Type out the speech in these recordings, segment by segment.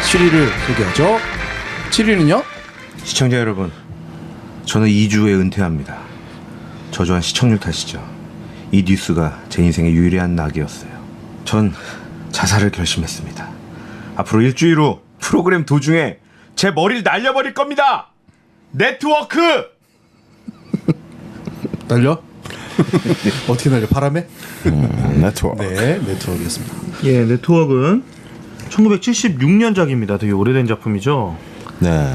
7위를 소개하죠. 7위는요? 시청자 여러분, 저는 2주 후에 은퇴합니다. 저조한 시청률 탓이죠. 이 뉴스가 제 인생의 유일한 낙이었어요. 전 자살을 결심했습니다. 앞으로 일주일 후 프로그램 도중에 제 머리를 날려버릴 겁니다. 네트워크! 날려? 어떻게 날려? 바람에? 네트워크. 네, 네트워크였습니다. 예, 네트워크는 1976년작입니다. 되게 오래된 작품이죠. 네.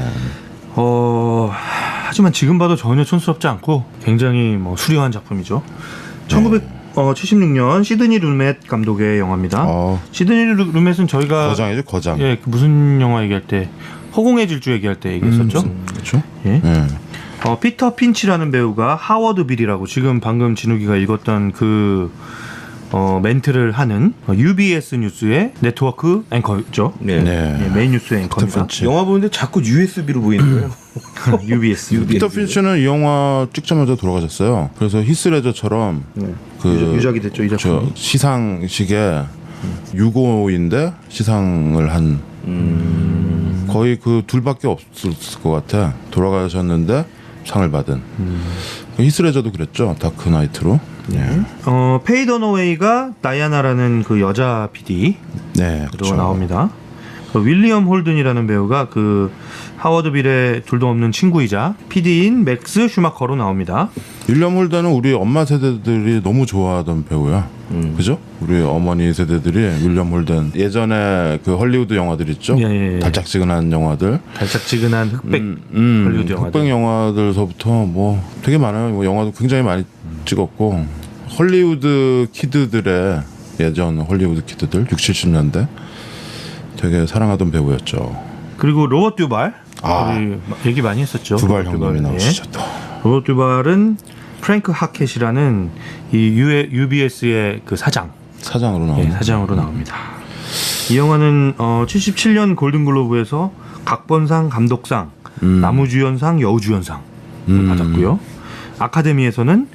하지만 지금 봐도 전혀 촌스럽지 않고 굉장히 뭐 수려한 작품이죠. 1976년 시드니 루멧 감독의 영화입니다. 시드니 루멧은 저희가 거장이죠, 거장. 예, 그 무슨 영화 얘기할 때 허공의 질주 얘기할 때 얘기했었죠. 그렇죠. 예. 피터 핀치라는 배우가 하워드 빌이라고 지금 방금 진욱이가 읽었던 그 멘트를 하는 UBS 뉴스의 네트워크 앵커죠. 네. 예, 메인 뉴스 앵커입니다. 영화 보는데 자꾸 USB로 보이는 거예요. UBS. 피터 핀치는 이 영화 찍자마자 돌아가셨어요. 그래서 히스레저처럼 그 유작이 됐죠, 이 작품. 저 시상식에 유고인데 시상을 한 거의 그 둘밖에 없었을 것 같아. 돌아가셨는데 상을 받은. 히스레저도 그랬죠. 다크 나이트로. 페이 더너웨이가 다이아나라는 그 여자 PD 네, 로 그렇죠. 나옵니다. 윌리엄 홀든이라는 배우가 그 하워드 빌의 둘도 없는 친구이자 PD인 맥스 슈마커로 나옵니다. 윌리엄 홀든은 우리 엄마 세대들이 너무 좋아하던 배우야. 그죠? 우리 어머니 세대들이 윌리엄 홀든 예전에 그 헐리우드 영화들 있죠. 예. 달짝지근한 영화들. 달짝지근한 흑백 헐리우드 영화들. 흑백 영화들서부터 뭐 되게 많아요. 뭐 영화도 굉장히 많이 찍었고 헐리우드 키드들의 예전 헐리우드 키드들 60, 70년대 되게 사랑하던 배우였죠. 그리고 로버트 듀발 우리 얘기 많이 했었죠. 두발 로버트 형님이 듀발. 나오시죠 또. 로버트 듀발은 프랭크 하켓이라는 이 UBS의 그 사장으로 나오는. 사장으로 나옵니다. 이 영화는 77년 골든글로브에서 각본상, 감독상, 나무주연상, 여우주연상 받았고요. 아카데미에서는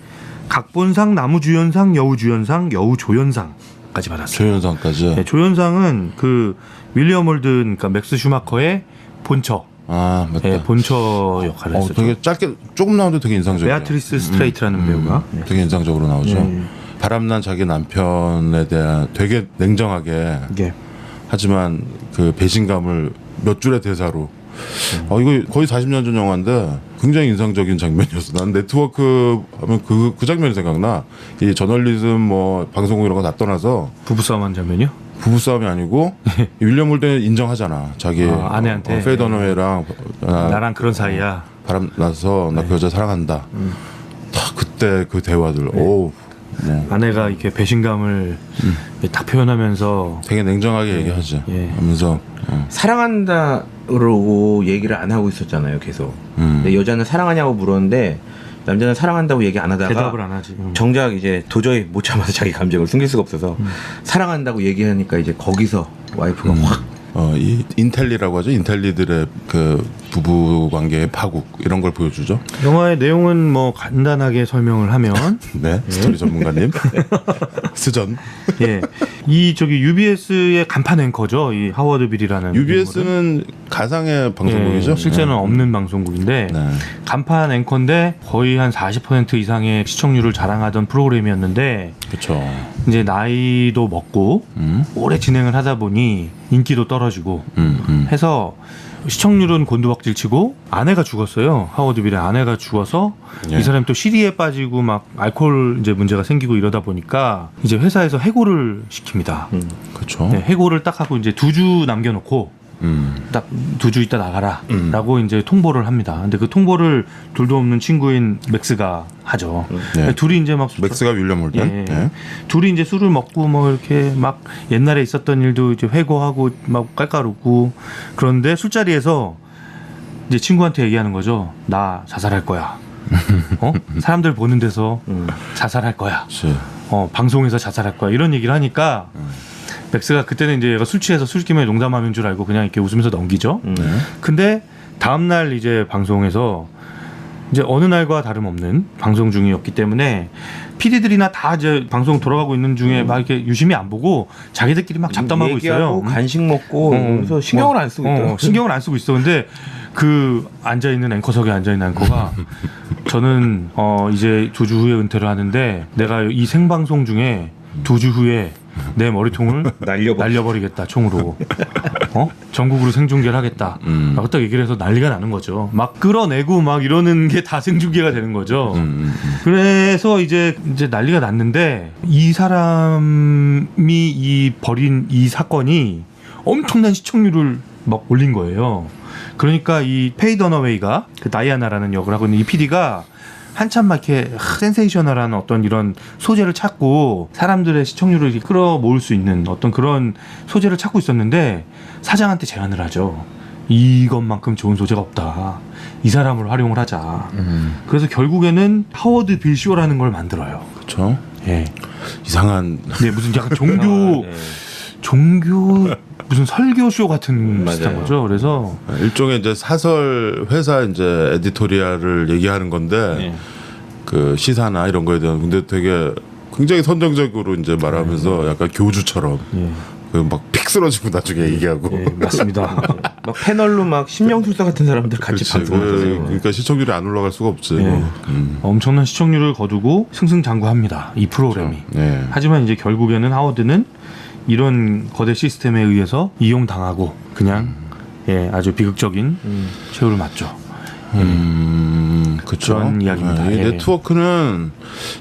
각본상, 나무주연상, 여우주연상, 여우조연상까지 받았어요. 조연상까지. 네, 조연상은 그 윌리엄 홀든, 그러니까 맥스 슈마커의 본처, 아 맞다. 네, 본처 역할을 했었죠. 되게 짧게 조금 나오는데 되게 인상적이에요. 베아트리스 스트레이트라는 배우가 네. 되게 인상적으로 나오죠. 바람난 자기 남편에 대한 되게 냉정하게 예. 하지만 그 배신감을 몇 줄의 대사로 이거 거의 40년 전 영화인데 굉장히 인상적인 장면이었어. 난 네트워크 하면 그 장면이 생각나. 이 저널리즘 뭐 방송국 이런 거 다 떠나서 부부싸움한 장면이요? 부부싸움이 아니고 윌리엄 홀든 인정하잖아. 자기 아내한테 페이 더너웨이랑 나랑 그런 사이야. 바람 나서 나 그 여자 사랑한다. 다 그때 그 대화들. 오. 아내가 이렇게 배신감을 딱 표현하면서 되게 냉정하게 얘기하지. 예. 하면서 사랑한다고 얘기를 안 하고 있었잖아요, 계속. 근데 여자는 사랑하냐고 물었는데 남자는 사랑한다고 얘기 안 하다가 대답을 안 하지. 정작 이제 도저히 못 참아서 자기 감정을 숨길 수가 없어서 사랑한다고 얘기하니까 이제 거기서 와이프가 확 이 인텔리라고 하죠. 인텔리들의 그 부부 관계의 파국 이런 걸 보여주죠. 영화의 내용은 뭐 간단하게 설명을 하면 네, 스토리 전문가님 수전. 예, 이 저기 UBS의 간판 앵커죠. 이 하워드 빌이라는 UBS는 가상의 방송국이죠. 실제는 없는 방송국인데 네. 간판 앵커인데 거의 한 40% 이상의 시청률을 자랑하던 프로그램이었는데 그렇죠. 이제 나이도 먹고 오래 진행을 하다 보니 인기도 떨어지고 해서 시청률은 곤두박질치고 아내가 죽었어요. 하워드 빌의 아내가 죽어서 예. 이 사람이 또 시리에 빠지고 막 알코올 이제 문제가 생기고 이러다 보니까 이제 회사에서 해고를 시킵니다. 그렇죠. 네, 해고를 딱 하고 이제 2주 남겨놓고 딱 2주 있다 나가라라고 이제 통보를 합니다. 근데 그 통보를 둘도 없는 친구인 맥스가 하죠. 네. 둘이 이제 막 맥스가 윌리엄 홀든. 예. 네. 둘이 이제 술을 먹고 뭐 이렇게 막 옛날에 있었던 일도 이제 회고하고 막 깔깔웃고 그런데 술자리에서 이제 친구한테 얘기하는 거죠. 나 자살할 거야. 사람들 보는 데서 자살할 거야. 그치. 방송에서 자살할 거야. 이런 얘기를 하니까 맥스가 그때는 이제 얘가 술 취해서 술김에 농담하는 줄 알고 그냥 이렇게 웃으면서 넘기죠. 근데 다음날 이제 방송에서 이제 어느 날과 다름없는 방송 중이었기 때문에 PD들이나 다 이제 방송 돌아가고 있는 중에 막 이렇게 유심히 안 보고 자기들끼리 막 잡담하고 얘기하고 있어요. 간식 먹고 그래서 신경을 안 쓰고 있더라고요. 신경을 안 쓰고 있어. 근데 그 앉아 있는 앵커석에 앉아 있는 앵커가 저는 이제 2주 후에 은퇴를 하는데 내가 이 생방송 중에 2주 후에 내 머리통을 날려버리겠다 총으로. 전국으로 생중계를 하겠다. 막 딱 얘기를 해서 난리가 나는 거죠. 막 끌어내고 막 이러는 게 다 생중계가 되는 거죠. 그래서 이제 난리가 났는데 이 사람이 벌인 이 사건이 엄청난 시청률을 막 올린 거예요. 그러니까 이 페이 더너웨이가 그 다이아나라는 역을 하고 있는 이 PD가 한참 막 이렇게 센세이셔널한 어떤 이런 소재를 찾고 사람들의 시청률을 이렇게 끌어모을 수 있는 어떤 그런 소재를 찾고 있었는데 사장한테 제안을 하죠. 이것만큼 좋은 소재가 없다. 이 사람을 활용을 하자. 그래서 결국에는 하워드 빌쇼라는 걸 만들어요. 그렇죠. 예. 이상한 네, 무슨 약간 종교 무슨 설교쇼 같은 비슷한 거죠. 그래서 일종의 이제 사설 회사 이제 에디토리얼을 얘기하는 건데 그 시사나 이런 거에 대한 근데 되게 굉장히 선정적으로 이제 말하면서 약간 교주처럼 그 막 픽 쓰러지고 나중에 얘기하고 맞습니다. 막 패널로 막 심령술사 같은 사람들 같이 그렇지. 방송하잖아요. 그러니까 시청률이 안 올라갈 수가 없지. 네. 엄청난 시청률을 거두고 승승장구합니다. 이 프로그램이. 네. 하지만 이제 결국에는 하워드는 이런 거대 시스템에 의해서 이용당하고 그냥 아주 비극적인 최후를 맞죠. 그렇죠. 그런 이야기입니다. 이 네트워크는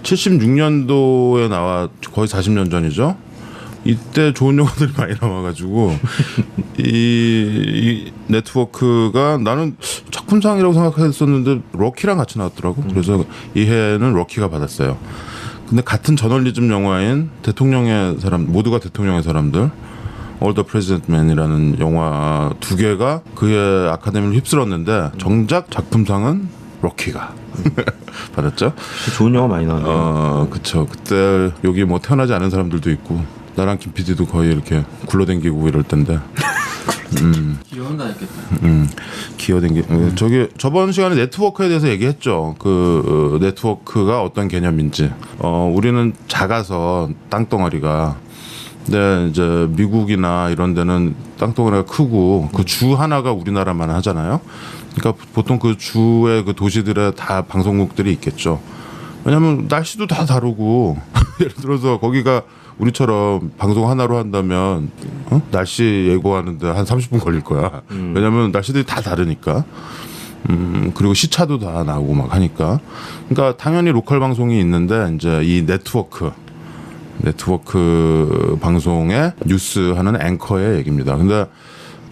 76년도에 나와 거의 40년 전이죠. 이때 좋은 영화들이 많이 나와가지고 이 네트워크가 나는 작품상이라고 생각했었는데 럭키랑 같이 나왔더라고. 그래서 이 해는 럭키가 받았어요. 근데 같은 저널리즘 영화인 대통령의 사람 모두가 대통령의 사람들 All the President Men이라는 영화 2개가 그의 아카데미를 휩쓸었는데 정작 작품상은 럭키가 받았죠. 좋은 영화 많이 나왔네요. 그쵸. 그때 여기 뭐 태어나지 않은 사람들도 있고 나랑 김 PD도 거의 이렇게 굴러댕기고 이럴 텐데. 기억나겠다. 저기 저번 시간에 네트워크에 대해서 얘기했죠. 그 네트워크가 어떤 개념인지. 우리는 작아서 땅덩어리가. 근데 이제 미국이나 이런 데는 땅덩어리가 크고 그 주 하나가 우리나라만 하잖아요. 그러니까 보통 그 주의 그 도시들에 다 방송국들이 있겠죠. 왜냐하면 날씨도 다 다르고 예를 들어서 거기가 우리처럼 방송 하나로 한다면 날씨 예고하는데 한 30분 걸릴 거야. 왜냐하면 날씨들이 다 다르니까. 그리고 시차도 다 나오고 막 하니까. 그러니까 당연히 로컬 방송이 있는데 이제 이 네트워크 방송의 뉴스 하는 앵커의 얘기입니다. 근데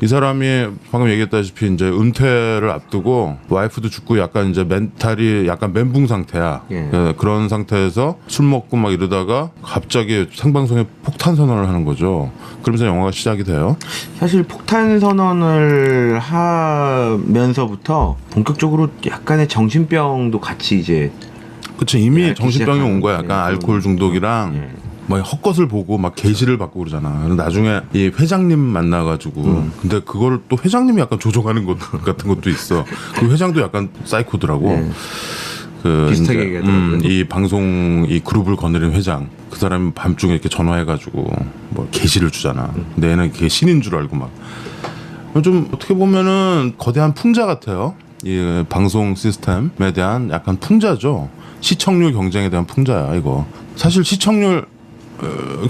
이 사람이 방금 얘기했다시피 이제 은퇴를 앞두고 와이프도 죽고 약간 이제 멘탈이 약간 멘붕 상태야. 그런 상태에서 술 먹고 막 이러다가 갑자기 생방송에 폭탄 선언을 하는 거죠. 그러면서 영화가 시작이 돼요. 사실 폭탄 선언을 하면서부터 본격적으로 약간의 정신병도 같이 이제 그치 이미 앓기 정신병이 온 거야. 시작하는, 약간 알코올 중독이랑 뭐 헛것을 보고 막 게시를 받고 그러잖아. 나중에 이 회장님 만나가지고 근데 그걸 또 회장님이 약간 조종하는 것 같은 것도 있어. 그 회장도 약간 사이코더라고. 그 비슷하게 이제, 얘기하더라고요. 이 방송 이 그룹을 거느린 회장 그 사람이 밤중에 이렇게 전화해가지고 뭐 게시를 주잖아. 근데 얘는 그게 신인 줄 알고 막 좀 어떻게 보면은 거대한 풍자 같아요. 이 방송 시스템에 대한 약간 풍자죠. 시청률 경쟁에 대한 풍자야 이거. 사실 시청률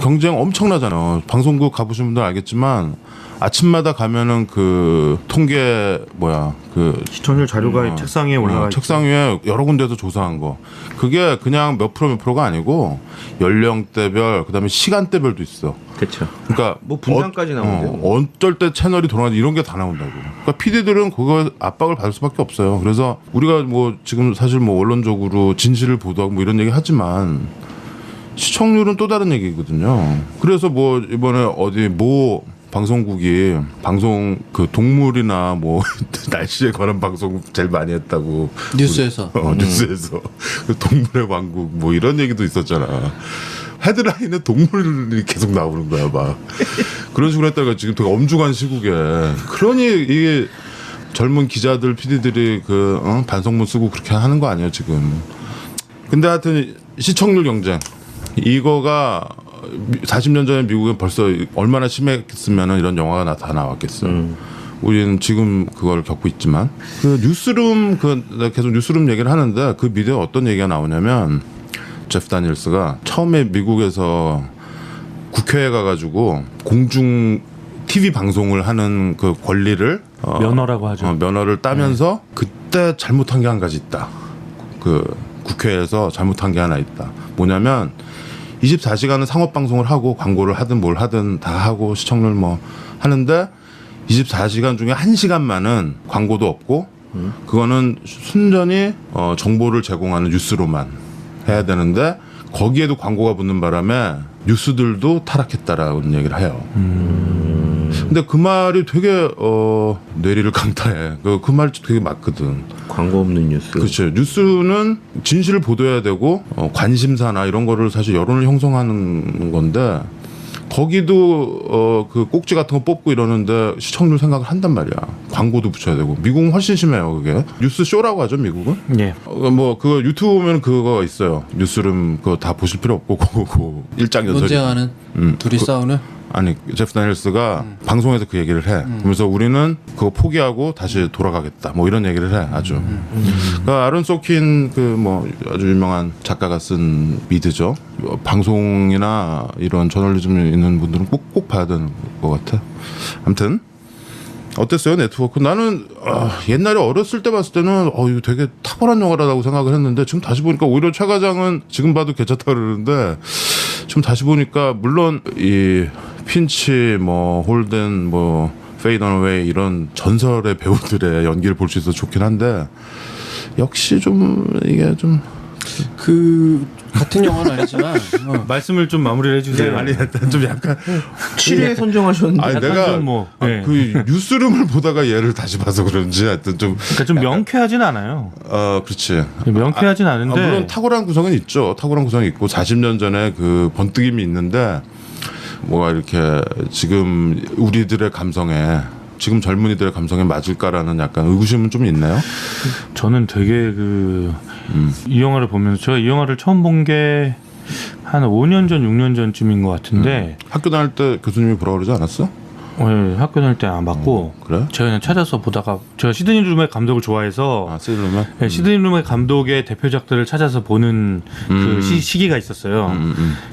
경쟁 엄청나잖아. 방송국 가보신 분들 알겠지만 아침마다 가면은 그 통계 그 시청률 자료가 책상에 올라가 책상 위에 여러 군데서 조사한 거. 그게 그냥 몇 프로가 아니고 연령대별 그다음에 시간대별도 있어. 그렇죠. 그러니까 뭐 분장까지 나오는데. 어쩔 때 채널이 돌아가는 이런 게 다 나온다고. 그러니까 PD들은 그거 압박을 받을 수밖에 없어요. 그래서 우리가 뭐 지금 사실 뭐 원론적으로 진실을 보도하고 뭐 이런 얘기 하지만 시청률은 또 다른 얘기거든요. 그래서 뭐 이번에 어디 뭐 방송국이 방송 그 동물이나 뭐 날씨에 관한 방송 제일 많이 했다고 뉴스에서 뉴스에서 그 동물의 왕국 뭐 이런 얘기도 있었잖아. 헤드라인에 동물이 계속 나오는 거야 막 그런 식으로 했다가 지금 되게 엄중한 시국에 그러니 이게 젊은 기자들 PD들이 그 반성문 쓰고 그렇게 하는 거 아니에요 지금. 근데 하여튼 시청률 경쟁 이거가 40년 전에 미국에 벌써 얼마나 심했으면 이런 영화가 다 나왔겠어요. 우리는 지금 그걸 겪고 있지만 그 뉴스룸 내가 계속 뉴스룸 얘기를 하는데 그 미디어에 어떤 얘기가 나오냐면 제프 다니엘스가 처음에 미국에서 국회에 가가지고 공중 TV 방송을 하는 그 권리를 면허라고 하죠. 면허를 따면서 그때 잘못한 게 한 가지 있다. 그 국회에서 잘못한 게 하나 있다. 뭐냐면 24시간은 상업 방송을 하고 광고를 하든 뭘 하든 다 하고 시청률 뭐 하는데 24시간 중에 1시간만은 광고도 없고 그거는 순전히 정보를 제공하는 뉴스로만 해야 되는데 거기에도 광고가 붙는 바람에 뉴스들도 타락했다라는 얘기를 해요. 근데 그 말이 되게 뇌리를 강타해. 그 말이 되게 맞거든. 광고 없는 뉴스. 그렇죠. 뉴스는 진실을 보도해야 되고 관심사나 이런 거를 사실 여론을 형성하는 건데 거기도 그 꼭지 같은 거 뽑고 이러는데 시청률 생각을 한단 말이야. 광고도 붙여야 되고. 미국은 훨씬 심해요. 그게 뉴스 쇼라고 하죠. 미국은. 예. 뭐 그거 유튜브 보면 그거 있어요. 뉴스룸 그거 다 보실 필요 없고 그거 일장 연설이. 논쟁하는 둘이 싸우는. 아니 제프 다니엘스가 방송에서 그 얘기를 해. 그러면서 우리는 그거 포기하고 다시 돌아가겠다. 뭐 이런 얘기를 해. 아주. 그러니까 아론 소킨 그 뭐 아주 유명한 작가가 쓴 미드죠. 방송이나 이런 저널리즘에 있는 분들은 꼭 봐야 되는 것 같아. 아무튼 어땠어요 네트워크? 나는 옛날에 어렸을 때 봤을 때는 이거 되게 탁월한 영화라고 생각을 했는데 지금 다시 보니까 오히려 최 과장은 지금 봐도 괜찮다 그러는데 지금 다시 보니까 물론 이 핀치 뭐 홀든 뭐 페이드 어웨이 이런 전설의 배우들의 연기를 볼 수 있어서 좋긴 한데 역시 좀 이게 좀 그 같은 영화는 아니지만 말씀을 좀 마무리를 해주세요. 아니 좀 약간 7회 선정하셨는데. 아니 약간 내가 좀 뭐, 예. 그 뉴스룸을 보다가 얘를 다시 봐서 그런지 하여튼 좀 그러니까 좀 명쾌하진 않아요. 그렇지. 명쾌하진 않은데 물론 탁월한 구성은 있죠. 탁월한 구성이 있고 40년 전에 그 번뜩임이 있는데 뭐가 이렇게 지금 우리들의 감성에 지금 젊은이들의 감성에 맞을까라는 약간 의구심은 좀 있네요. 저는 되게 이 영화를 보면서 제가 이 영화를 처음 본 게 한 5년 전, 6년 전쯤인 것 같은데 학교 다닐 때 교수님이 뭐라 그러지 않았어? 네, 학교 다닐 때 안 봤고 그래? 제가 그냥 찾아서 보다가 제가 시드니 루멧 감독을 좋아해서 세일러면? 네, 시드니 루멧 감독의 대표작들을 찾아서 보는 그 시기가 있었어요.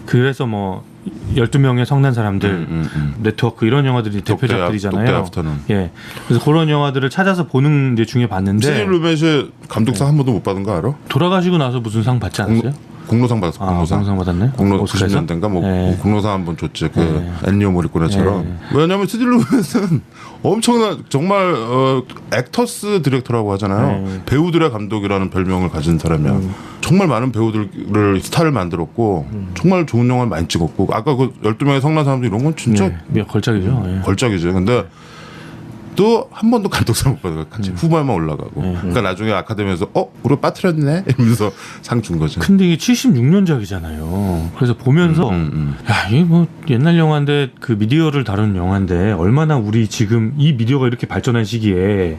그래서 뭐 12명의 성난 사람들, 네트워크 이런 영화들이 대표작들이잖아요. 독대 아프터눈. 예. 그래서 그런 영화들을 찾아서 보는 게 중에 봤는데 시드니 루멧이 감독상 한 번도 못 받은 거 알아? 돌아가시고 나서 무슨 상 받지 않았어요? 공로상 받았어. 공로상 받았네. 공로 오스카에서? 90년대인가 뭐 네. 공로상 한 번 줬지. 그 엔니오 모리코네처럼. 왜냐면 시드니 루멧은 엄청난 정말 액터스 디렉터라고 하잖아요. 배우들의 감독이라는 별명을 가진 사람이야. 정말 많은 배우들을 스타를 만들었고 정말 좋은 영화를 많이 찍었고 아까 그 12명의 성난 사람들 이런 건 진짜 걸작이죠. 예. 걸작이죠. 근데 또 한 번도 감독상 못 받아가 같이 후보에만 올라가고. 그러니까 나중에 아카데미에서 우리 빠뜨렸네 이러면서 상 준 거죠. 근데 이게 76년작이잖아요. 그래서 보면서 야, 이게 뭐 옛날 영화인데 그 미디어를 다루는 영화인데 얼마나 우리 지금 이 미디어가 이렇게 발전한 시기에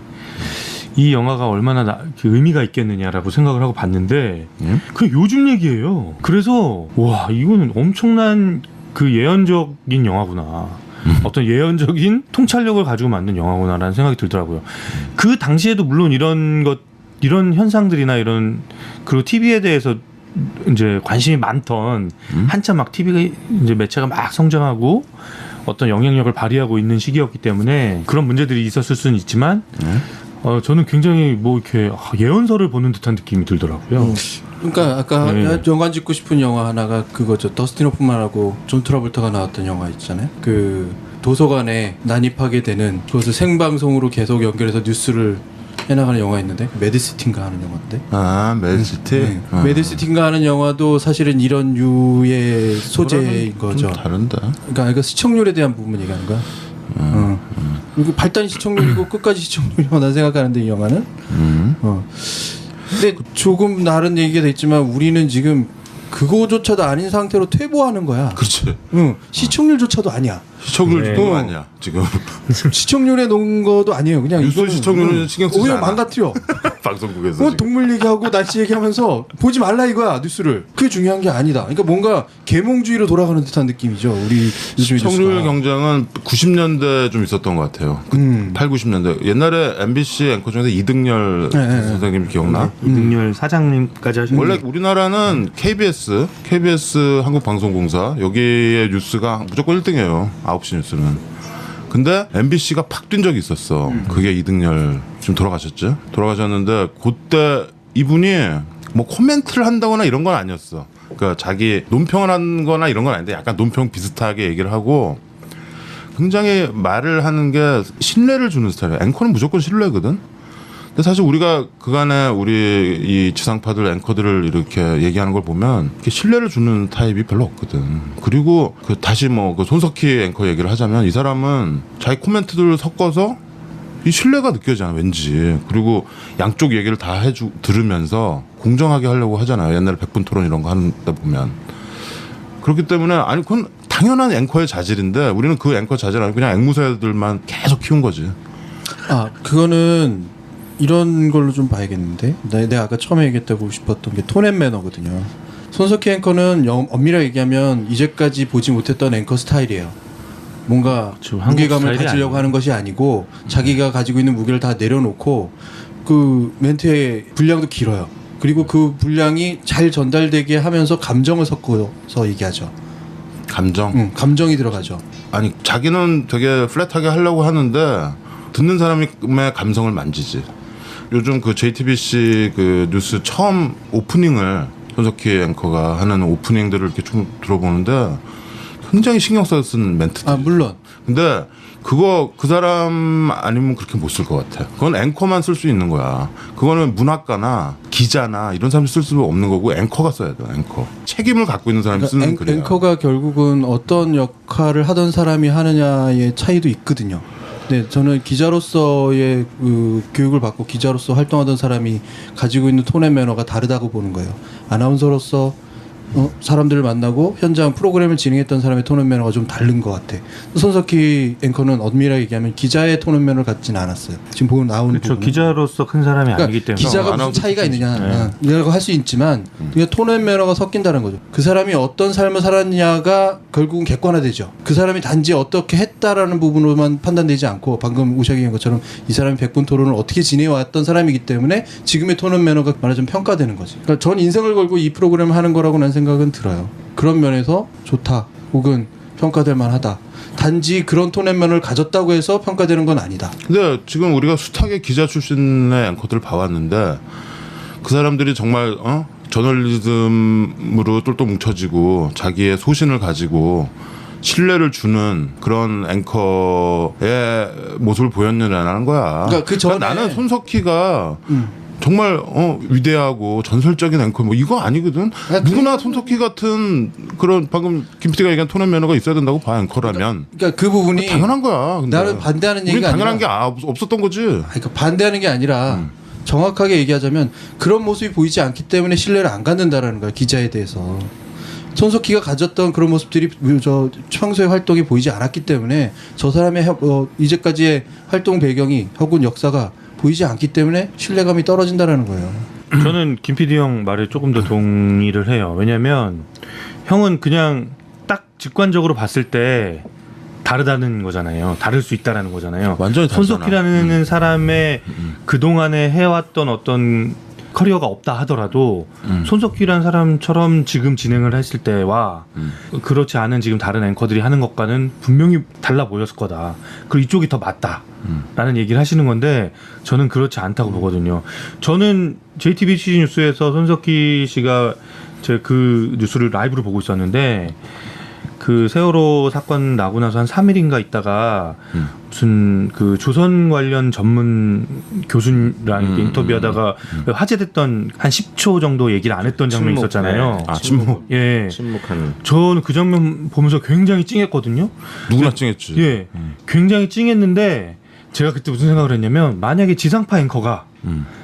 이 영화가 얼마나 그 의미가 있겠느냐라고 생각을 하고 봤는데 그 요즘 얘기예요. 그래서 와, 이거는 엄청난 그 예언적인 영화구나. 어떤 예언적인 통찰력을 가지고 만든 영화구나라는 생각이 들더라고요. 그 당시에도 물론 이런 현상들이나 이런 그리고 TV에 대해서 이제 관심이 많던 한참 막 TV가 이제 매체가 막 성장하고 어떤 영향력을 발휘하고 있는 시기였기 때문에 그런 문제들이 있었을 수는 있지만 저는 굉장히 뭐 이렇게 예언서를 보는 듯한 느낌이 들더라고요. 그러니까 아까 연관 짓고 싶은 영화 하나가 그거죠. 더스틴 호프만하고 존 트라볼타가 나왔던 영화 있잖아요. 그 도서관에 난입하게 되는 그것을 생방송으로 계속 연결해서 뉴스를 해나가는 영화 있는데 매드시티인가 하는 영화인데. 매드시티. 매드시티인가 하는 영화도 사실은 이런 유의 소재인 거죠. 좀 다른데. 그러니까 시청률에 대한 부분 얘기하는 거야. 이거 발단이 시청률이고 끝까지 시청률이라고 난 생각하는데 이 영화는. 근데 조금 다른 얘기가 됐지만 우리는 지금 그거조차도 아닌 상태로 퇴보하는 거야. 그렇지. 응, 시청률조차도 아니야. 시청률 네. 도 아니야 지금. 시청률에 놓은 것도 아니에요. 그냥 뉴스 이거는, 시청률은 신경 쓰지 오히려 않아. 망가뜨려. 방송국에서 뭐 지금. 동물 얘기하고 날씨 얘기하면서 보지 말라 이거야 뉴스를. 그게 중요한 게 아니다. 그러니까 뭔가 계몽주의로 돌아가는 듯한 느낌이죠. 우리 요즘 시청률 뉴스가. 경쟁은 90년대 좀 있었던 것 같아요. 8, 90년대. 옛날에 MBC 앵커 중에서 이등열 네, 네. 선생님 기억나? 이등열 사장님까지 하신 원래 우리나라는 KBS 한국방송공사 여기에 뉴스가 무조건 1등이에요. 9시 뉴스는. 근데 MBC가 팍 뛴 적이 있었어. 그게 이등열 지금 돌아가셨죠? 돌아가셨는데 그때 이분이 뭐 코멘트를 한다거나 이런 건 아니었어. 그러니까 자기 논평을 한 거나 이런 건 아닌데 약간 논평 비슷하게 얘기를 하고 굉장히 말을 하는 게 신뢰를 주는 스타일이야. 앵커는 무조건 신뢰거든. 근데 사실 우리가 그간에 우리 이 지상파들 앵커들을 이렇게 얘기하는 걸 보면 이렇게 신뢰를 주는 타입이 별로 없거든. 그리고 그 다시 뭐 그 손석희 앵커 얘기를 하자면 이 사람은 자기 코멘트들을 섞어서 이 신뢰가 느껴지잖아 왠지. 그리고 양쪽 얘기를 다 들으면서 공정하게 하려고 하잖아요. 옛날에 백분 토론 이런 거 하다 보면. 그렇기 때문에 아니 그건 당연한 앵커의 자질인데 우리는 그 앵커 자질 아니고 그냥 앵무새들만 계속 키운 거지. 아 그거는 이런 걸로 좀 봐야겠는데. 내가 아까 처음에 얘기했다고 싶었던 게 톤 앤 매너거든요. 손석희 앵커는 엄밀하게 얘기하면 이제까지 보지 못했던 앵커 스타일이에요. 뭔가 그렇죠. 한국 무게감을 스타일이 가지려고 아니에요. 하는 것이 아니고 자기가 가지고 있는 무게를 다 내려놓고 그 멘트의 분량도 길어요. 그리고 그 분량이 잘 전달되게 하면서 감정을 섞어서 얘기하죠. 감정. 감정이 들어가죠. 아니 자기는 되게 플랫하게 하려고 하는데 듣는 사람의 감성을 만지지. 요즘 그 JTBC 그 뉴스 처음 오프닝을 손석희 앵커가 하는 오프닝들을 이렇게 좀 들어보는데 굉장히 신경 써서 쓴 멘트들. 아 물론. 근데 그거 그 사람 아니면 그렇게 못 쓸 것 같아. 그건 앵커만 쓸 수 있는 거야. 그거는 문학가나 기자나 이런 사람이 쓸 수 없는 거고 앵커가 써야 돼. 앵커. 책임을 갖고 있는 사람이 쓰는 글이야. 앵커가 결국은 어떤 역할을 하던 사람이 하느냐의 차이도 있거든요. 네, 저는 기자로서의 그 교육을 받고 기자로서 활동하던 사람이 가지고 있는 톤 앤 매너가 다르다고 보는 거예요. 아나운서로서 사람들을 만나고 현장 프로그램을 진행했던 사람의 톤 앤 매너가 좀 다른 것 같아. 손석희 앵커는 엄밀하게 얘기하면 기자의 톤 앤 매너를 갖지는 않았어요. 지금 보면 나오는 그렇죠. 부분은. 기자로서 큰 사람이 그러니까 아니기 때문에 기자가 무슨 아나운서 차이가 출신이지. 있느냐 이라고 할 수 있지만 그냥 톤 앤 매너가 섞인다는 거죠. 그 사람이 어떤 삶을 살았냐가 결국은 객관화되죠. 그 사람이 단지 어떻게 했다라는 부분으로만 판단되지 않고 방금 우샤기 얘기한 것처럼 이 사람이 백분 토론을 어떻게 지내왔던 사람이기 때문에 지금의 톤 앤 매너가 말하자면 평가되는 거지. 그러니까 전 인생을 걸고 이 프로그램을 하는 거라고 난 생각은 들어요. 그런 면에서 좋다 혹은 평가될 만하다. 단지 그런 톤 앤 매너를 가졌다고 해서 평가되는 건 아니다. 근데 지금 우리가 숱하게 기자 출신의 앵커들을 봐왔는데 그 사람들이 정말 저널리즘으로 똘똘 뭉쳐지고 자기의 소신을 가지고 신뢰를 주는 그런 앵커의 모습을 보였느냐는 거야. 그러니까 그 전에- 나는 손석희가 정말 위대하고 전설적인 앵커 뭐 이거 아니거든. 누구나 손석희 같은 그런 방금 김 PD가 얘기한 톤 앤 매너가 있어야 된다고 봐 앵커라면. 그러니까 그 부분이 당연한 거야. 근데. 나는 반대하는 우린 얘기가 당연한 아니라 게 없었던 거지. 그러니까 반대하는 게 아니라 정확하게 얘기하자면 그런 모습이 보이지 않기 때문에 신뢰를 안 갖는다라는 거야. 기자에 대해서. 손석희가 가졌던 그런 모습들이 저 평소의 활동이 보이지 않았기 때문에 저 사람의 이제까지의 활동 배경이 혹은 역사가 보이지 않기 때문에 신뢰감이 떨어진다라는 거예요. 저는 김 PD 형 말에 조금 더 동의를 해요. 왜냐면 형은 그냥 딱 직관적으로 봤을 때 다르다는 거잖아요. 다를 수 있다라는 거잖아요. 완전히 다르잖아. 손석희라는 사람의 그동안에 해왔던 어떤 커리어가 없다 하더라도 손석희라는 사람처럼 지금 진행을 했을 때와 그렇지 않은 지금 다른 앵커들이 하는 것과는 분명히 달라 보였을 거다. 그리고 이쪽이 더 맞다. 라는 얘기를 하시는 건데 저는 그렇지 않다고 보거든요. 저는 JTBC 뉴스에서 손석희 씨가 제 그 뉴스를 라이브로 보고 있었는데 그 세월호 사건 나고 나서 한 3일인가 있다가 무슨 그 조선 관련 전문 교수랑 인터뷰하다가 화제됐던 한 10초 정도 얘기를 안 했던 장면이 침묵, 있었잖아요. 네. 아 침묵. 예. 침묵하는. 저는 그 장면 보면서 굉장히 찡했거든요. 누구나 찡했지. 예. 굉장히 찡했는데 제가 그때 무슨 생각을 했냐면 만약에 지상파 앵커가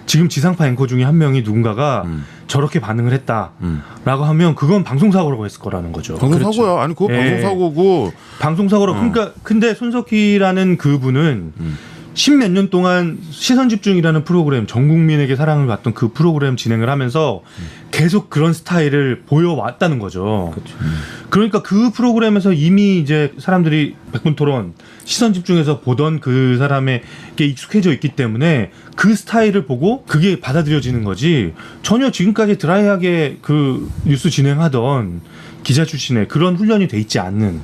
지금 지상파 앵커 중에 한 명이 누군가가 저렇게 반응을 했다라고 하면 그건 방송사고라고 했을 거라는 거죠. 방송사고야. 아니 그거 예. 방송사고고 방송사고로 그러니까 근데 손석희라는 그분은 십몇 년 동안 시선집중이라는 프로그램, 전 국민에게 사랑을 받던 그 프로그램 진행을 하면서 계속 그런 스타일을 보여왔다는 거죠. 그러니까 그 프로그램에서 이미 이제 사람들이 백분토론 시선집중해서 보던 그 사람에게 익숙해져 있기 때문에 그 스타일을 보고 그게 받아들여지는 거지, 전혀 지금까지 드라이하게 그 뉴스 진행하던 기자 출신의 그런 훈련이 돼 있지 않는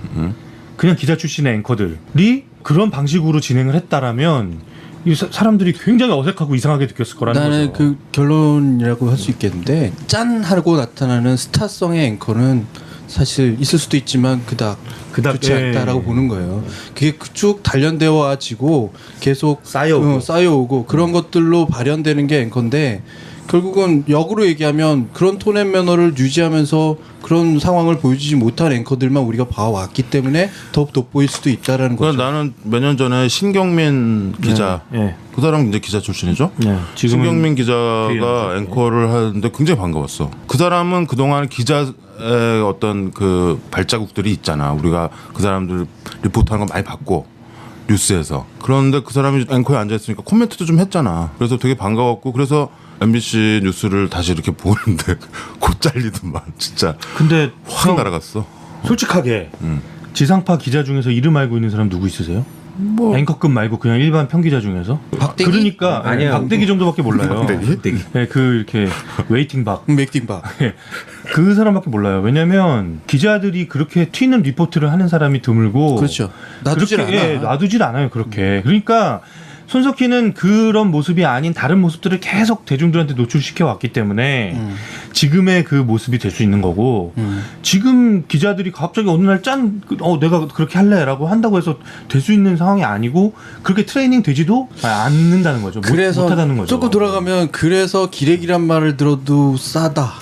그냥 기자 출신의 앵커들이 그런 방식으로 진행을 했다라면 이 사람들이 굉장히 어색하고 이상하게 느꼈을 거라는 나는 거죠. 그 결론이라고 할 수 있겠는데, 짠 하고 나타나는 스타성의 앵커는 사실 있을 수도 있지만 그닥 좋지 예. 않다라고 보는 거예요. 그게 쭉 단련되어지고 계속 쌓여오고. 쌓여오고 그런 것들로 발현되는 게 앵커인데, 결국은 역으로 얘기하면 그런 톤앤 매너를 유지하면서 그런 상황을 보여주지 못한 앵커들만 우리가 봐왔기 때문에 더 돋보일 수도 있다라는 거죠. 나는 몇 년 전에 신경민 기자 예. 그 사람 이제 기자 출신이죠. 네. 지금은 신경민 기자가 뒤에 앵커를 하는데 굉장히 반가웠어. 그 사람은 그동안 기자의 어떤 그 발자국들이 있잖아. 우리가 그 사람들 리포트하는 거 많이 봤고 뉴스에서. 그런데 그 사람이 앵커에 앉아있으니까 코멘트도 좀 했잖아. 그래서 되게 반가웠고, 그래서 MBC 뉴스를 다시 이렇게 보는데 곧 잘리더만 진짜 근데 확 형, 날아갔어. 솔직하게 지상파 기자 중에서 이름 알고 있는 사람 누구 있으세요? 뭐 앵커급 말고 그냥 일반 평기자 중에서? 박대기? 그러니까 아니요. 박대기 정도밖에 몰라요. 박대기? 네, 그 이렇게 웨이팅 박. 맥딩바. 그 사람밖에 몰라요. 왜냐면 기자들이 그렇게 튀는 리포트를 하는 사람이 드물고, 그렇죠. 놔두질 그렇게, 않아. 예, 놔두질 않아요. 그렇게. 그러니까 손석희는 그런 모습이 아닌 다른 모습들을 계속 대중들한테 노출시켜 왔기 때문에 지금의 그 모습이 될 수 있는 거고, 지금 기자들이 갑자기 어느 날 짠, 내가 그렇게 할래라고 한다고 해서 될 수 있는 상황이 아니고, 그렇게 트레이닝 되지도 않는다는 거죠. 그래서 못하다는 거죠. 조금 돌아가면, 그래서 기레기란 말을 들어도 싸다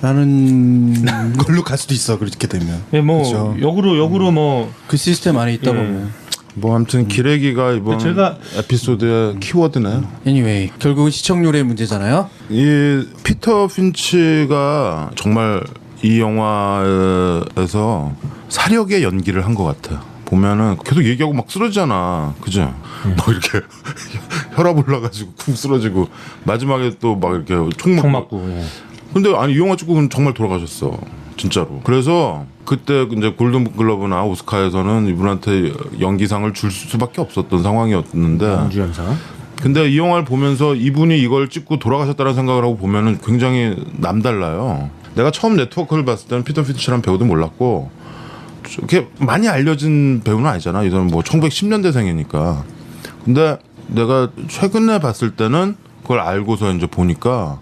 라는 걸로 갈 수도 있어. 그렇게 되면. 예, 뭐 그쵸. 역으로 뭐 그 시스템 안에 있다 예. 보면. 뭐 아무튼 기레기가 이번 제가- 에피소드의 키워드네요. Anyway, 결국은 시청률의 문제잖아요. 이 피터 핀치가 정말 이 영화에서 사력의 연기를 한 것 같아요. 보면은 계속 얘기하고 막 쓰러지잖아, 그죠? 막 이렇게 혈압 올라가지고 쿵 쓰러지고 마지막에 또 막 이렇게 총 총 맞고. 맞고. 예. 근데 아니 이 영화 찍고 정말 돌아가셨어, 진짜로. 그래서 그때 이제 골든글러브나 오스카에서는 이분한테 연기상을 줄 수밖에 없었던 상황이었는데, 주연상. 근데 이 영화를 보면서 이분이 이걸 찍고 돌아가셨다는 생각을 하고 보면은 굉장히 남달라요. 내가 처음 네트워크를 봤을 때는 피터 핀치라는 배우도 몰랐고, 이렇게 많이 알려진 배우는 아니잖아. 이 사람 뭐 1910년대생이니까. 근데 내가 최근에 봤을 때는 그걸 알고서 이제 보니까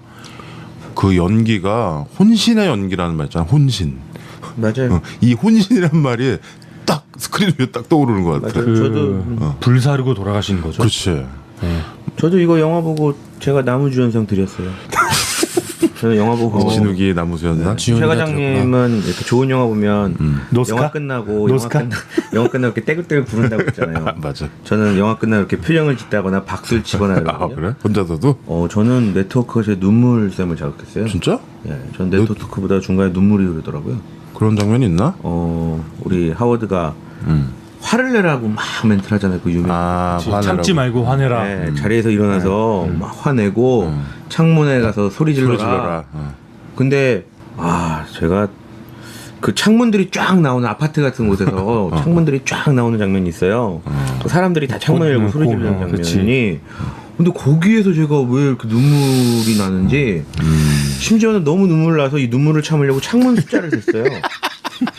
그 연기가 혼신의 연기라는 말 있잖아. 혼신. 맞아요. 이 혼신이란 말이 딱 스크린 위에 딱 떠오르는 것 같아. 맞아요. 저도 불사르고 돌아가신 거죠. 그렇지. 저도 이거 영화 보고 제가 나무주연상 드렸어요. 저는 영화 보고 진욱이 나무수연상. 최 과장님은 이렇게 좋은 영화 보면 노스카? 영화 끝나고 노스카? 영화 끝나고 이렇게 떼굴떼굴 부른다고 했잖아요. 맞아. 저는 영화 끝나고 이렇게 표정을 짓다거나 박수를 치거나 아 이러거든요. 그래? 혼자서도? 저는 네트워크에서 눈물샘을 자극했어요. 진짜? 예, 전 네트워크보다 중간에 눈물이 흐르더라고요. 그런 장면이 있나? 우리 하워드가 화를 내라고 막 멘트를 하잖아요. 그 유명. 참지 말고 화내라. 네, 자리에서 일어나서 막 화내고 창문에 가서 소리 질러라. 근데 제가 그 창문들이 쫙 나오는 아파트 같은 곳에서 창문들이 쫙 나오는 장면이 있어요. 그 사람들이 다 창문을 열고 소리 지르는 장면이. 그치. 근데 거기에서 제가 왜 이렇게 눈물이 나는지, 심지어는 너무 눈물 나서 이 눈물을 참으려고 창문 숫자를 셌어요.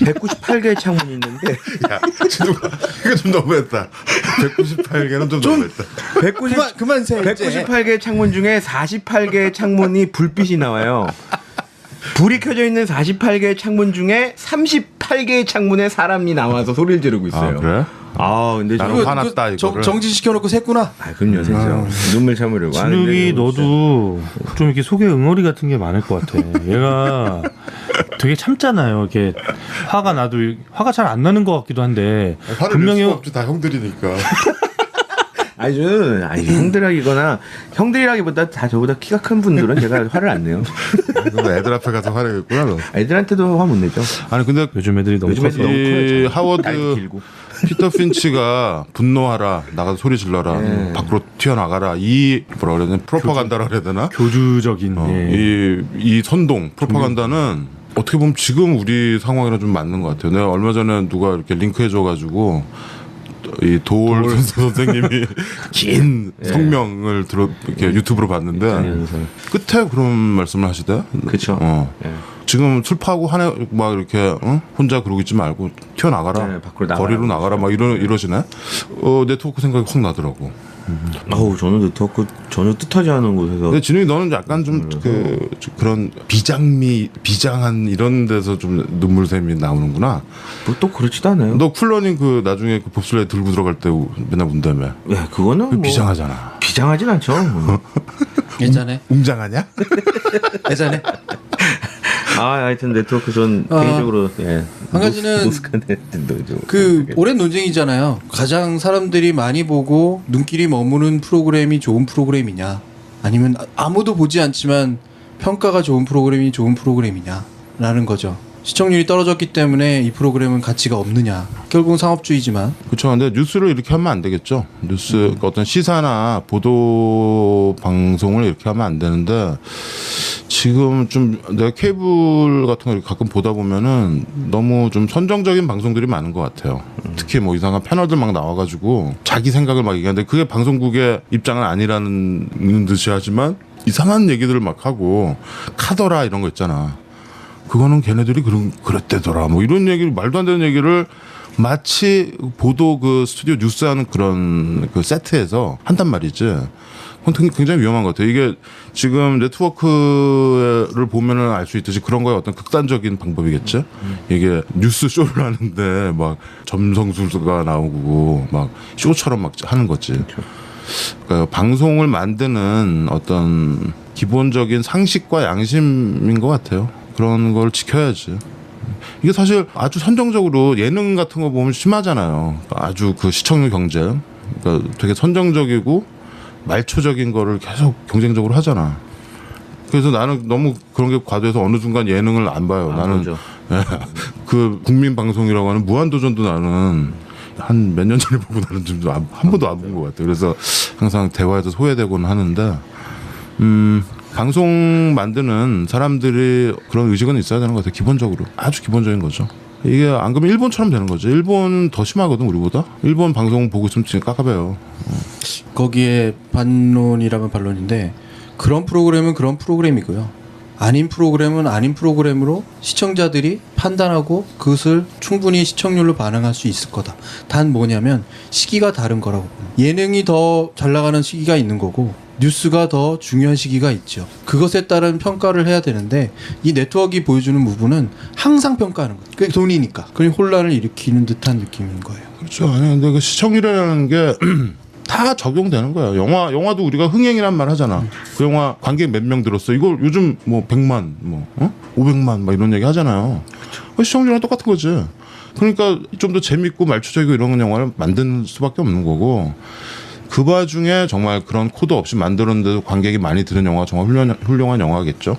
198개의 창문이 있는데 야, 진우가 이거 좀 너무했다. 198개는 좀 너무했다. 그만 세. 198개의 창문 중에 48개의 창문이 불빛이 나와요. 불이 켜져 있는 48개의 창문 중에 38개의 창문에 사람이 나와서 소리를 지르고 있어요. 아, 그래? 근데 나는 저는 화났다 이거를. 정지시켜놓고 샜구나. 그럼요, 진짜 눈물 참으려고. 진욱이 너도 좀 이렇게 속에 응어리 같은 게 많을 것 같아. 얘가 되게 참잖아요. 이렇게 화가 나도 화가 잘 안 나는 것 같기도 한데 화를 분명히 낼 수가 없지, 다 형들이니까. 아니 저는 형들이라기보다 다 저보다 키가 큰 분들은 제가 화를 안 내요. 그거 애들 앞에 가서 화내겠구나 너. 애들한테도 화 못 내죠. 아니 근데 요즘 애들이 너무 요즘 애들 커서. 너무 이 커요. 하워드 날도 길고. 피터 핀치가 분노하라 나가서 소리 질러라 네. 밖으로 튀어나가라 이 뭐라 그래야 되나 프로파간다라 그래야 되나 교주적인 예. 이 선동 프로파간다는 어떻게 보면 지금 우리 상황이랑 좀 맞는 것 같아요. 내가 얼마 전에 누가 이렇게 링크해줘가지고 이 도올 선생님이 긴 성명을 이렇게 유튜브로 봤는데 연설. 끝에 그런 말씀을 하시대. 그쵸. 예. 지금 술파고 막 이렇게 혼자 그러고 있지 말고 튀어나가라. 네, 밖으로 나가라. 거리로 나가라. 막 이러시네. 네트워크 생각이 확 나더라고. 아우 저는 네트워크 전혀 뜻하지 않은 곳에서 근데 진웅이 너는 약간 좀 그런 비장한 이런 데서 좀 눈물샘이 나오는구나. 뭐 또 그렇지도 않아요. 너 쿨러닝 그 나중에 그 봅슬레이 들고 들어갈 때 맨날 운다며. 예, 그거는 뭐 비장하잖아. 비장하진 않죠. 예전에 웅장하냐? 예전에 하여튼 네트워크 전 개인적으로 한 가지는 그 오랜 논쟁이잖아요. 가장 사람들이 많이 보고 눈길이 머무는 프로그램이 좋은 프로그램이냐, 아니면 아무도 보지 않지만 평가가 좋은 프로그램이 좋은 프로그램이냐라는 거죠. 시청률이 떨어졌기 때문에 이 프로그램은 가치가 없느냐. 결국은 상업주의지만. 그렇죠. 근데 뉴스를 이렇게 하면 안 되겠죠. 뉴스 그러니까 어떤 시사나 보도 방송을 이렇게 하면 안 되는데 지금 좀 내가 케이블 같은 거 이렇게 가끔 보다 보면은 너무 좀 선정적인 방송들이 많은 것 같아요. 특히 뭐 이상한 패널들 막 나와가지고 자기 생각을 막 얘기하는데 그게 방송국의 입장은 아니라는 듯이 하지만 이상한 얘기들을 막 하고 카더라 이런 거 있잖아. 그거는 걔네들이 그랬대더라. 뭐 이런 얘기를 말도 안 되는 얘기를 마치 보도 그 스튜디오 뉴스하는 그런 그 세트에서 한단 말이지. 그건 굉장히 위험한 것 같아요. 이게 지금 네트워크를 보면은 알 수 있듯이 그런 거에 어떤 극단적인 방법이겠죠. 이게 뉴스 쇼를 하는데 막 점성술가 나오고 막 쇼처럼 막 하는 거지. 그러니까 방송을 만드는 어떤 기본적인 상식과 양심인 것 같아요. 그런 걸 지켜야지. 이게 사실 아주 선정적으로 예능 같은 거 보면 심하잖아요. 아주 그 시청률 경쟁. 그러니까 되게 선정적이고 말초적인 거를 계속 경쟁적으로 하잖아. 그래서 나는 너무 그런 게 과도해서 어느 순간 예능을 안 봐요. 나는 그 국민 방송이라고 하는 무한도전도 나는 한 몇 년 전에 보고 나는 좀 한 번도 안 본 것 같아요. 그래서 항상 대화에서 소외되곤 하는데 방송 만드는 사람들이 그런 의식은 있어야 되는 것 같아요. 기본적으로. 아주 기본적인 거죠. 이게 안 그러면 일본처럼 되는 거죠. 일본은 더 심하거든 우리보다. 일본 방송 보고 있으면 진짜 깝깝해요. 거기에 반론이라면 반론인데, 그런 프로그램은 그런 프로그램이고요. 아닌 프로그램은 아닌 프로그램으로 시청자들이 판단하고 그것을 충분히 시청률로 반응할 수 있을 거다. 단 뭐냐면 시기가 다른 거라고. 예능이 더 잘 나가는 시기가 있는 거고 뉴스가 더 중요한 시기가 있죠. 그것에 따른 평가를 해야 되는데 이 네트워크가 보여주는 부분은 항상 평가하는 거예요. 그게 돈이니까. 그러니 혼란을 일으키는 듯한 느낌인 거예요. 그렇죠. 아니 근데 그 시청률이라는 게 다 적용되는 거예요. 영화도 우리가 흥행이란 말 하잖아. 그 영화 관객 몇 명 들었어. 이거 요즘 뭐 100만, 뭐 500만 막 이런 얘기 하잖아요. 그렇죠. 시청률이랑 똑같은 거지. 그러니까 좀 더 재밌고 말초적이고 이런 영화를 만드는 수밖에 없는 거고. 그 와중에 정말 그런 코드 없이 만들었는데도 관객이 많이 드는 영화가 정말 훌륭한 영화겠죠.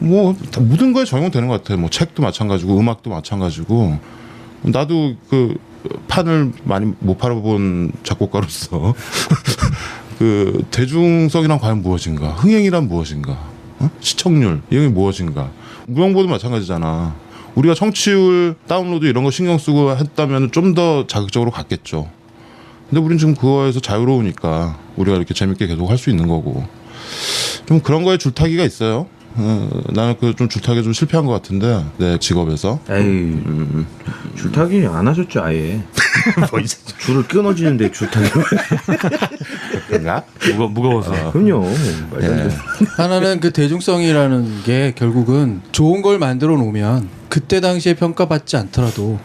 뭐 모든 거에 적용되는 것 같아요. 뭐 책도 마찬가지고 음악도 마찬가지고. 나도 그 판을 많이 못 팔아본 작곡가로서 그 대중성이란 과연 무엇인가, 흥행이란 무엇인가, 시청률 이게 무엇인가. 무용보도 마찬가지잖아. 우리가 청취율, 다운로드 이런 거 신경 쓰고 했다면 좀 더 자극적으로 갔겠죠. 근데 우린 지금 그거에서 자유로우니까 우리가 이렇게 재밌게 계속 할 수 있는 거고. 좀 그런 거에 줄타기가 있어요. 나는 그 좀 줄타기 좀 실패한 것 같은데 내 직업에서. 에이 줄타기 안 하셨죠 아예. 줄을 끊어지는데 줄타기. 그런가? 무거워서. 그럼요. 하나는 그 대중성이라는 게 결국은 좋은 걸 만들어 놓으면 그때 당시에 평가받지 않더라도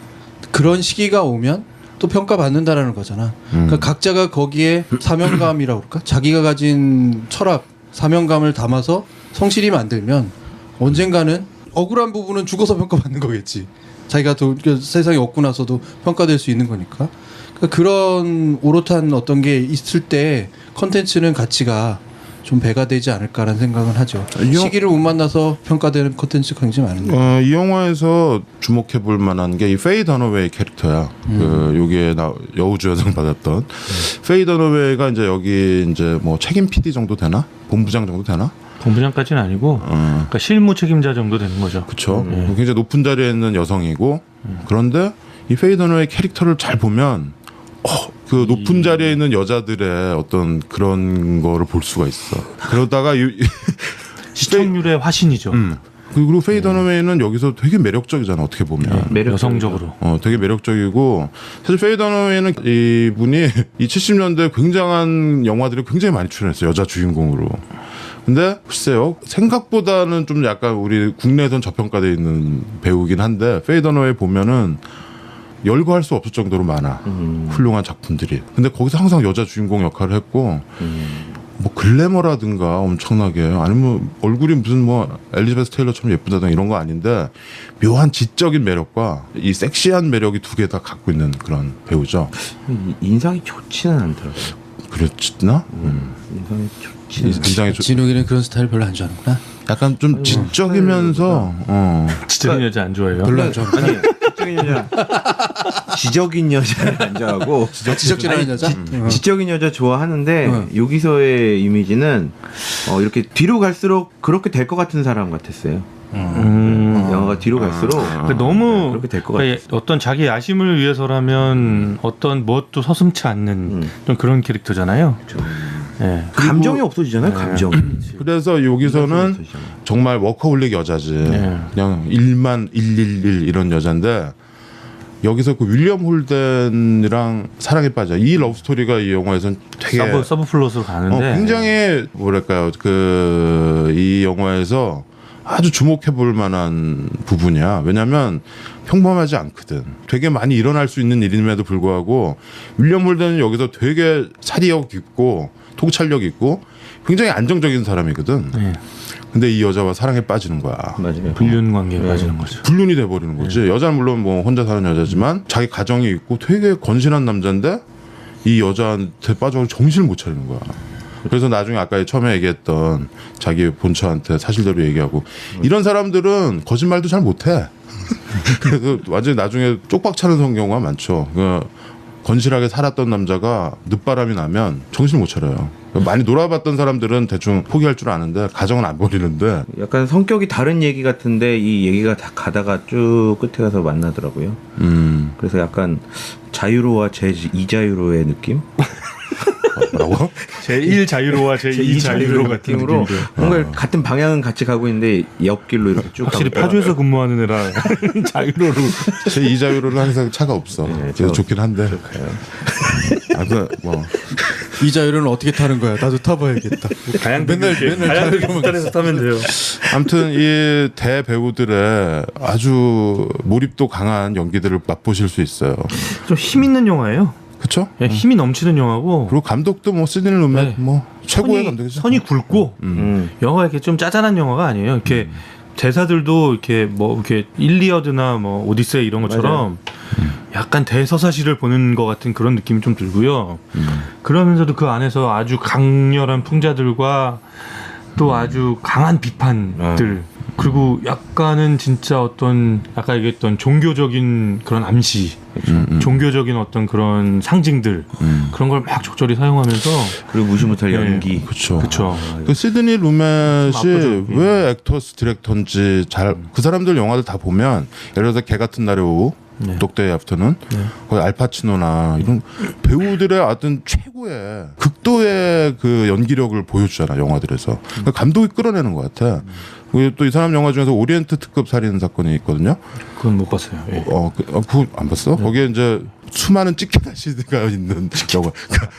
그런 시기가 오면 또 평가받는다라는 거잖아. 그러니까 각자가 거기에 사명감이라고 그럴까? 자기가 가진 철학, 사명감을 담아서 성실히 만들면 언젠가는 억울한 부분은 죽어서 평가받는 거겠지. 자기가 세상에 없고 나서도 평가될 수 있는 거니까. 그러니까 그런 오롯한 어떤 게 있을 때 컨텐츠는 가치가 좀 배가 되지 않을까라는 생각은 하죠. 시기를 못 만나서 평가되는 컨텐츠가 굉장히 많은데. 이 영화에서 주목해 볼 만한 게 이 페이 더너웨이 캐릭터야. 여기에 여우주연상 받았던 페이 더너웨이가 이제 여기 이제 뭐 책임 PD 정도 되나? 본부장 정도 되나? 본부장까지는 아니고 그러니까 실무 책임자 정도 되는 거죠. 그렇죠. 굉장히 높은 자리에 있는 여성이고 그런데 이 페이 더너웨이 캐릭터를 잘 보면 그 높은 자리에 있는 여자들의 어떤 그런 거를 볼 수가 있어. 그러다가 시청률의 화신이죠. 그리고 페이 더너웨이는 여기서 되게 매력적이잖아. 어떻게 보면. 여성적으로. 되게 매력적이고 사실 페이 더너웨이는 이분이 이 70년대 굉장한 영화들이 굉장히 많이 출연했어요. 여자 주인공으로. 근데 글쎄요 생각보다는 좀 약간 우리 국내에선 저평가되어 있는 배우긴 한데 페이 더너웨이 보면은 열거할 수 없을 정도로 많아. 훌륭한 작품들이. 근데 거기서 항상 여자 주인공 역할을 했고 뭐 글래머라든가 엄청나게 아니면 얼굴이 무슨 뭐 엘리자베스 테일러처럼 예쁘다든가 이런 거 아닌데 묘한 지적인 매력과 이 섹시한 매력이 두 개 다 갖고 있는 그런 배우죠. 인상이 좋지는 않더라고요. 그렇나? 인상이 좋지는 굉장히 진욱이는 그런 스타일 별로 안 좋아하는구나. 약간 좀 지적이면서 지적인 여자 안 좋아해요. 별로 안 좋아. 아니 지적인 여자 지적인 여자를 안 좋아하고 지적질하는 여자? 지적인 여자 좋아하는데 여기서의 이미지는 이렇게 뒤로 갈수록 그렇게 될 것 같은 사람 같았어요. 영화가 뒤로 갈수록 그러니까 너무 그렇게 될 것 그러니까 어떤 자기 야심을 위해서라면 어떤 무엇도 서슴치 않는 좀 그런 캐릭터잖아요. 예. 감정이 없어지잖아요. 감정. 그래서 여기서는 정말 워커홀릭 여자지. 그냥 1만 111 이런 여잔데 여기서 그 윌리엄 홀덴이랑 사랑에 빠져. 이 러브 스토리가 이 영화에서는 되게 서브 플롯으로 가는데 굉장히 뭐랄까요? 이 영화에서 아주 주목해 볼 만한 부분이야. 왜냐면 평범하지 않거든. 되게 많이 일어날 수 있는 일임에도 불구하고 윌리엄 홀덴은 여기서 되게 사리력 있고 통찰력 있고 굉장히 안정적인 사람이거든. 근데 이 여자와 사랑에 빠지는 거야. 맞아요. 불륜 관계에 빠지는 거죠. 불륜이 돼버리는 거지. 여자는 물론 뭐 혼자 사는 여자지만 자기 가정이 있고 되게 건실한 남자인데 이 여자한테 빠져서 정신을 못 차리는 거야. 그래서 나중에 아까 처음에 얘기했던 자기 본처한테 사실대로 얘기하고 이런 사람들은 거짓말도 잘 못해. 그래서 완전히 나중에 쪽박 차는 경우가 많죠. 건실하게 살았던 남자가 늦바람이 나면 정신을 못 차려요. 많이 놀아봤던 사람들은 대충 포기할 줄 아는데 가정은 안 버리는데 약간 성격이 다른 얘기 같은데 이 얘기가 다 가다가 쭉 끝에 가서 만나더라고요. 그래서 약간 자유로와 제2자유로의 느낌? 뭐라고? 제1 자유로와 제2 자유로 같은 느낌으로 느낌이죠. 뭔가 같은 방향은 같이 가고 있는데 옆길로 이렇게 쭉 확실히 가고 파주에서 근무하는 애라 자유로로 제 이자유로는 항상 차가 없어. 그래서 좋긴 한데. 뭐 이 자유로는 어떻게 타는 거야? 나도 타봐야겠다. 맨날 가양대교에서 타면 돼요. 아무튼 이 대배우들의 아주 몰입도 강한 연기들을 맛보실 수 있어요. 좀 힘 있는 영화예요. 그렇죠? 힘이 넘치는 영화고 그리고 감독도 뭐 시드니 루멧 네. 뭐 최고의 감독이죠. 선이 굵고 영화가 이렇게 좀 짜잔한 영화가 아니에요. 이렇게 대사들도 이렇게 뭐 이렇게 일리어드나 뭐 오디세이 이런 것처럼 약간 대서사시를 보는 것 같은 그런 느낌이 좀 들고요. 그러면서도 그 안에서 아주 강렬한 풍자들과 또 아주 강한 비판들 그리고 약간은 진짜 어떤 아까 얘기했던 종교적인 그런 암시, 종교적인 어떤 그런 상징들 그런 걸 막 적절히 사용하면서 그리고 무시 못할 연기. 그렇죠. 그렇죠. 그 시드니 루멧이 압도적이에요. 왜 액터스 디렉터인지 잘 그 사람들 영화들 다 보면 예를 들어서 개 같은 날의 오후 독대의 애프터는 거의 알파치노나 이런 배우들의 어떤 최고의 극도의 그 연기력을 보여주잖아 영화들에서. 그러니까 감독이 끌어내는 것 같아. 그리고 또 이 사람 영화 중에서 오리엔트 특급 살인 사건이 있거든요. 그건 못 봤어요. 예. 그거 안 봤어? 거기에 이제 수많은 찌개다시가 있는 영화.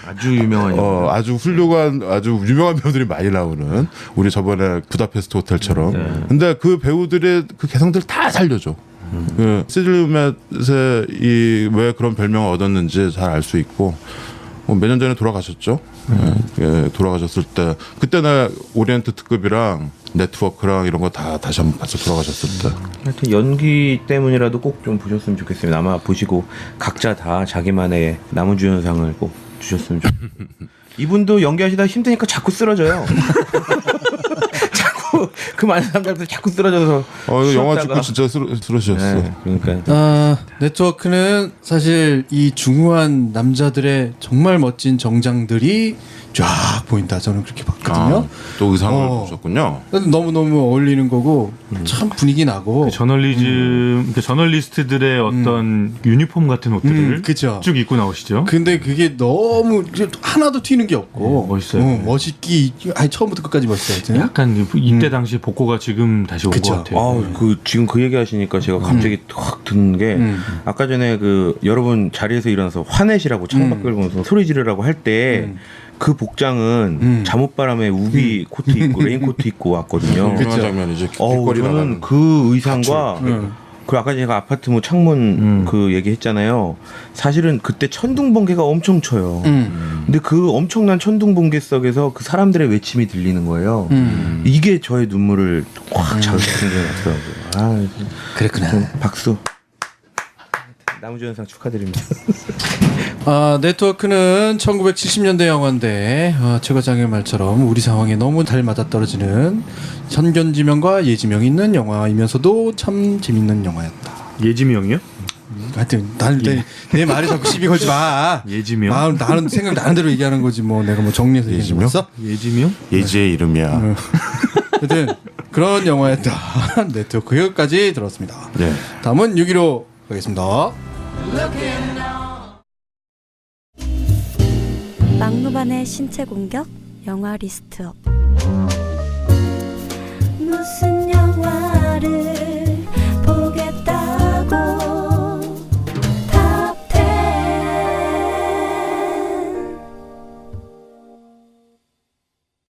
아주 유명한 영화. 아주 훌륭한 아주 유명한 배우들이 많이 나오는 우리 저번에 부다페스트 호텔처럼. 근데 그 배우들의 그 개성들 다 살려줘. 그 시드니 루멧의 왜 그런 별명을 얻었는지 잘 알 수 있고 몇 년 전에 돌아가셨죠. 예, 돌아가셨을 때 그때 나 오리엔트 특급이랑 네트워크랑 이런 거 다 다시 한번 봐서 돌아가셨을 때. 하여튼 연기 때문이라도 꼭 좀 보셨으면 좋겠습니다. 아마 보시고 각자 다 자기만의 남우주연상을 꼭 주셨으면 좋겠습니다. 이분도 연기하시다 힘드니까 자꾸 쓰러져요. 자꾸 그 많은 사람들한테 자꾸 쓰러져서 이거 영화 쉬었다가. 찍고 진짜 쓰러지셨어. 네, 그러니까 네트워크는 사실 이 중후한 남자들의 정말 멋진 정장들이 쫙 보인다. 저는 그렇게 봤거든요. 또 의상을 어. 보셨군요. 너무너무 어울리는 거고 참 분위기 나고 저널리즘, 그 저널리스트들의 어떤 유니폼 같은 옷들을 그죠. 쭉 입고 나오시죠. 근데 그게 너무 하나도 튀는 게 없고 멋있어요. 멋있기 아니 처음부터 끝까지 멋있어요. 하여튼. 약간 이때 당시 복고가 지금 다시 온 것 그쵸. 같아요. 그 지금 그 얘기 하시니까 제가 갑자기 확 드는 게 아까 전에 그 여러분 자리에서 일어나서 화내시라고 창밖을 보면서 소리 지르라고 할 때 그 복장은 잠옷바람에 우비 코트 입고 레인코트 입고 왔거든요. 유명한 장면이지. 길거리 저는 나가는. 그 의상과 응. 그 아까 제가 아파트 뭐 창문 그 얘기했잖아요. 사실은 그때 천둥번개가 엄청 쳐요. 근데 그 엄청난 천둥번개 속에서 그 사람들의 외침이 들리는 거예요. 이게 저의 눈물을 확 자극시킨 게 같더라고요. 그랬구나. 박수. 남우주연상 축하드립니다. 네트워크는 1970년대 영화인데 최과장의 말처럼 우리 상황에 너무 잘 맞아떨어지는 현견지명과 예지명이 있는 영화이면서도 참 재밌는 영화였다. 예지명이요? 하여튼 내 말에 자꾸 시비 걸지 마. 예지명? 나는 생각 나는 대로 얘기하는 거지 뭐 내가 뭐 정리해서 예지명? 얘기했어? 예지명? 예지의 이름이야. 하여튼 그런 영화였다. 네트워크 여기까지 들었습니다. 네. 다음은 6위로 가겠습니다. 막무반의 신체 공격 영화 리스트업.